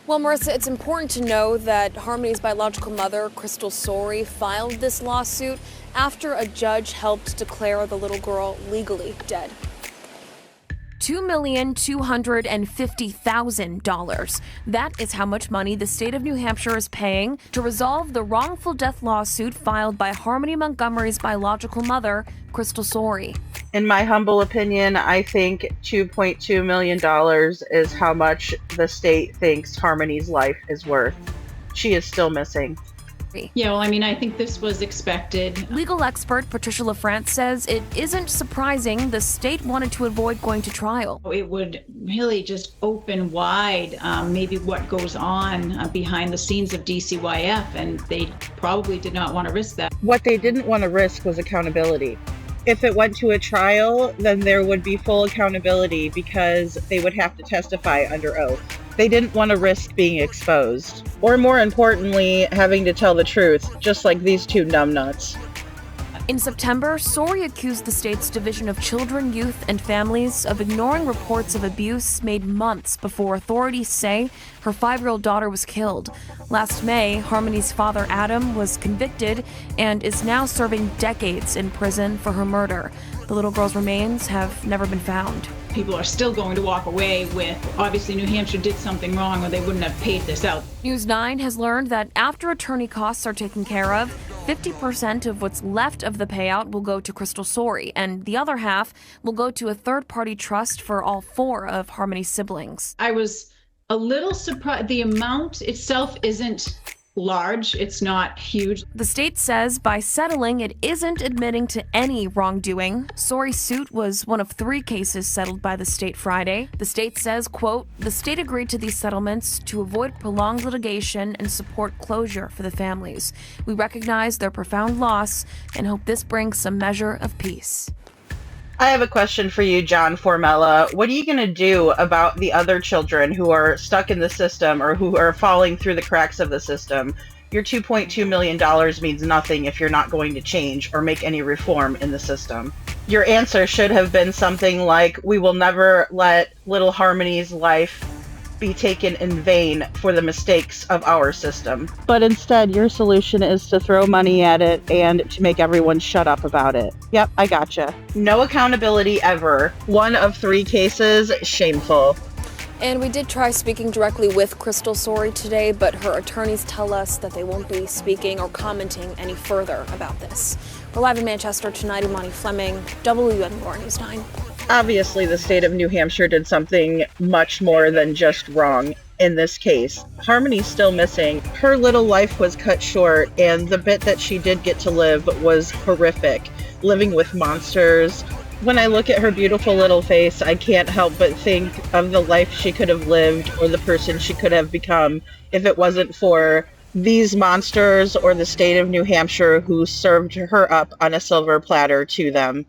Well, Marissa, it's important to know that Harmony's biological mother, Crystal Sorey, filed this lawsuit after a judge helped declare the little girl legally dead. $2,250,000. That is how much money the state of New Hampshire is paying to resolve the wrongful death lawsuit filed by Harmony Montgomery's biological mother, Crystal Sorey. In my humble opinion, I think $2.2 million is how much the state thinks Harmony's life is worth. She is still missing. Yeah, well, I think this was expected. Legal expert Patricia LaFrance says it isn't surprising the state wanted to avoid going to trial. It would really just open wide maybe what goes on behind the scenes of DCYF, and they probably did not want to risk that. What they didn't want to risk was accountability. If it went to a trial, then there would be full accountability because they would have to testify under oath. They didn't want to risk being exposed, or more importantly, having to tell the truth, just like these two numbnuts. In September, Sorey accused the state's Division of Children, Youth, and Families of ignoring reports of abuse made months before authorities say her 5-year-old daughter was killed. Last May, Harmony's father, Adam, was convicted and is now serving decades in prison for her murder. The little girl's remains have never been found. People are still going to walk away with, obviously New Hampshire did something wrong or they wouldn't have paid this out. News 9 has learned that after attorney costs are taken care of, 50% of what's left of the payout will go to Crystal Sorey, and the other half will go to a third-party trust for all 4 of Harmony's siblings. I was a little surprised. The amount itself isn't large. It's not huge. The state says by settling, it isn't admitting to any wrongdoing. Sorey's suit was one of 3 cases settled by the state Friday. The state says, quote, the state agreed to these settlements to avoid prolonged litigation and support closure for the families. We recognize their profound loss and hope this brings some measure of peace. I have a question for you, John Formella. What are you going to do about the other children who are stuck in the system or who are falling through the cracks of the system? Your $2.2 million means nothing if you're not going to change or make any reform in the system. Your answer should have been something like, we will never let little Harmony's life be taken in vain for the mistakes of our system. But instead, your solution is to throw money at it and to make everyone shut up about it. Yep, I gotcha. No accountability ever. 1 of 3 cases, shameful. And we did try speaking directly with Crystal Sorey today, but her attorneys tell us that they won't be speaking or commenting any further about this. We're live in Manchester tonight. Imani Fleming, WNUR News 9. Obviously, the state of New Hampshire did something much more than just wrong in this case. Harmony's still missing. Her little life was cut short, and the bit that she did get to live was horrific. Living with monsters. When I look at her beautiful little face, I can't help but think of the life she could have lived or the person she could have become if it wasn't for these monsters or the state of New Hampshire who served her up on a silver platter to them.